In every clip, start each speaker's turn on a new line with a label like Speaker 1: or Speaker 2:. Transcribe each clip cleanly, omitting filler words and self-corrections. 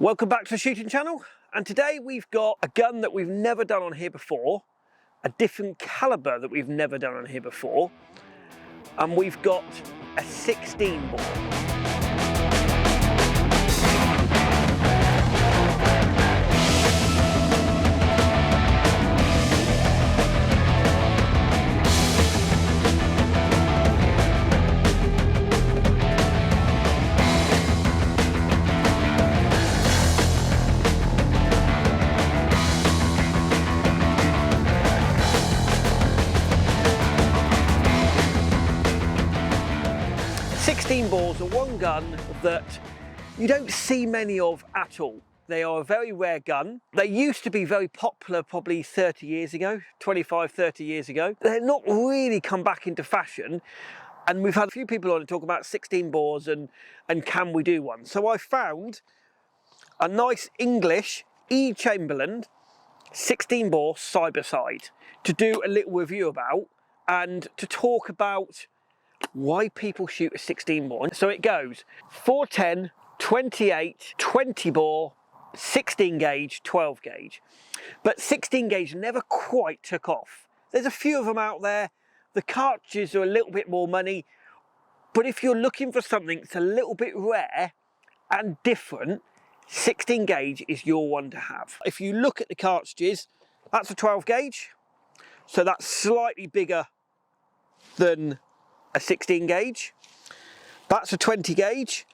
Speaker 1: Welcome back to the shooting channel, and today we've got a gun that we've never done on here before, a different caliber that we've never done on here before, and we've got a 16 bore. 16 bores are one gun that you don't see many of at all. They are a very rare gun. They used to be very popular probably 30 years ago, 25, 30 years ago. They're not really come back into fashion. And we've had a few people on to talk about 16 bores and can we do one. So I found a nice English E. Chamberlain 16 bore side by side to do a little review about and to talk about why people shoot a 16 bore. So it goes 410, 28, 20 bore, 16 gauge, 12 gauge. But 16 gauge never quite took off. There's a few of them out there. The cartridges are a little bit more money, but if you're looking for something that's a little bit rare and different, 16 gauge is your one to have. If you look at the cartridges, that's a 12 gauge. So that's slightly bigger than a 16 gauge. That's a 20 gauge.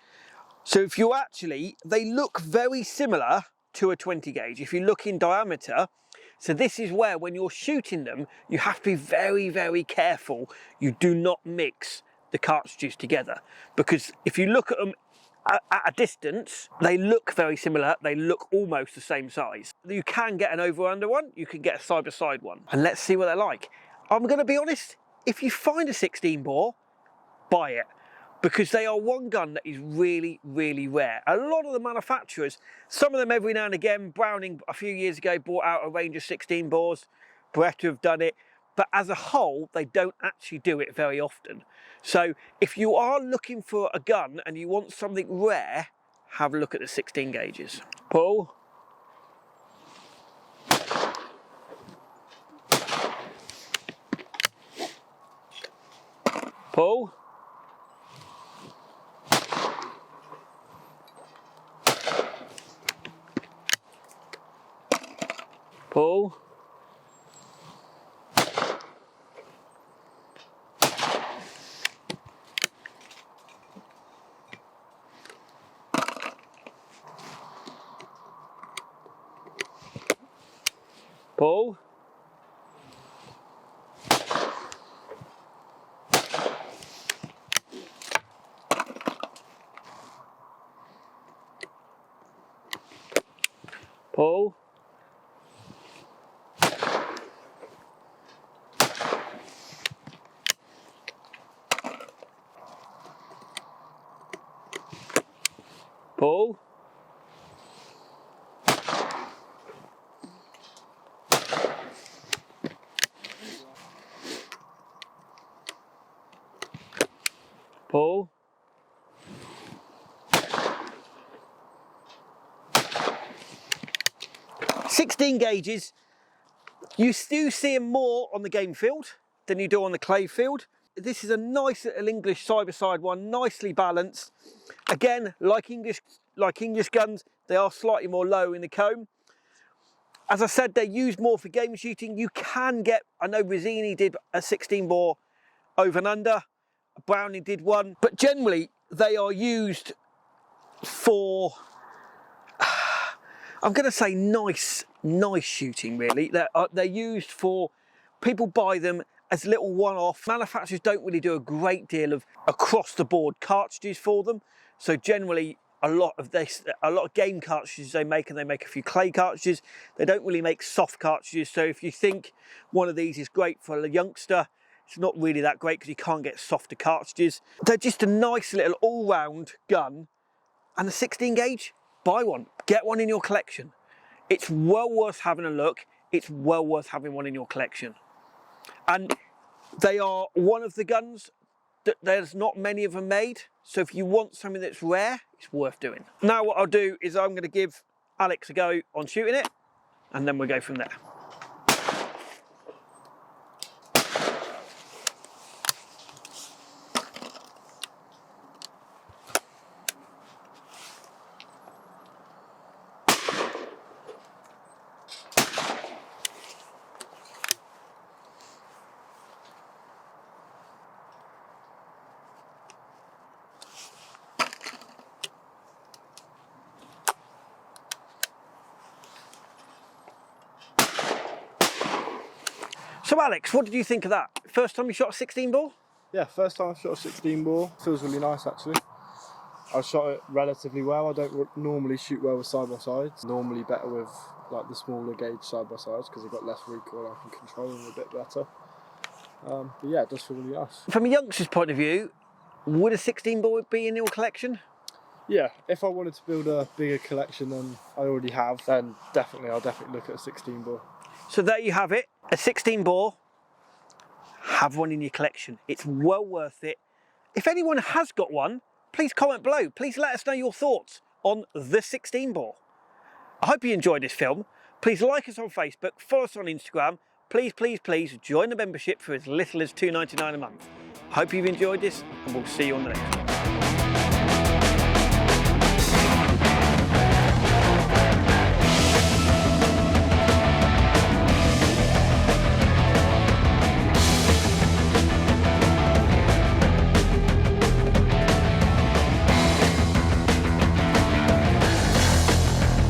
Speaker 1: So if you actually, they look very similar to a 20 gauge if you look in diameter. So this is where when you're shooting them, you have to be very, very careful. You do not mix the cartridges together, because if you look at them at a distance, they look very similar. They look almost the same size. You can get an over under one, you can get a side by side one, and let's see what they're like. I'm going to be honest, if you find a 16 bore, buy it, because they are one gun that is really, really rare. A lot of the manufacturers, some of them every now and again, Browning a few years ago bought out a range of 16 bores, Beretta have done it, but as a whole, they don't actually do it very often. So if you are looking for a gun and you want something rare, have a look at the 16 gauges. Pull. Pull. Pull. Pull. Pull. Pull. Pull. 16 gauges, you do see them more on the game field than you do on the clay field. This is a nice little English side-by-side one, nicely balanced. Again, like English guns, they are slightly more low in the comb. As I said, they're used more for game shooting. You can get, I know Rizzini did a 16 bore over and under, Browning did one, but generally they are used for, I'm going to say nice shooting really. They're used for, people buy them as little one-off. Manufacturers don't really do a great deal of across-the-board cartridges for them. So generally a lot of game cartridges they make, and they make a few clay cartridges. They don't really make soft cartridges. So if you think one of these is great for a youngster, it's not really that great because you can't get softer cartridges. They're just a nice little all-round gun. And the 16 gauge, buy one, get one in your collection. It's well worth having a look. It's well worth having one in your collection. And they are one of the guns that there's not many of them made. So if you want something that's rare, it's worth doing. Now what I'll do is I'm going to give Alex a go on shooting it, and then we'll go from there. So Alex, what did you think of that? First time you shot a 16 ball?
Speaker 2: Yeah, first time I shot a 16 ball. Feels really nice actually. I shot it relatively well. I don't normally shoot well with side-by-sides. Normally better with like the smaller gauge side-by-sides because they've got less recoil. I can control them a bit better. But yeah, it does feel really nice.
Speaker 1: From a youngster's point of view, would a 16 ball be in your collection?
Speaker 2: Yeah, if I wanted to build a bigger collection than I already have, then I'll definitely look at a 16 ball.
Speaker 1: So there you have it, a 16 ball. Have one in your collection. It's well worth it. If anyone has got one, please comment below. Please let us know your thoughts on the 16 ball. I hope you enjoyed this film. Please like us on Facebook, follow us on Instagram. Please, please, please join the membership for as little as $2.99 a month. I hope you've enjoyed this, and we'll see you on the next one.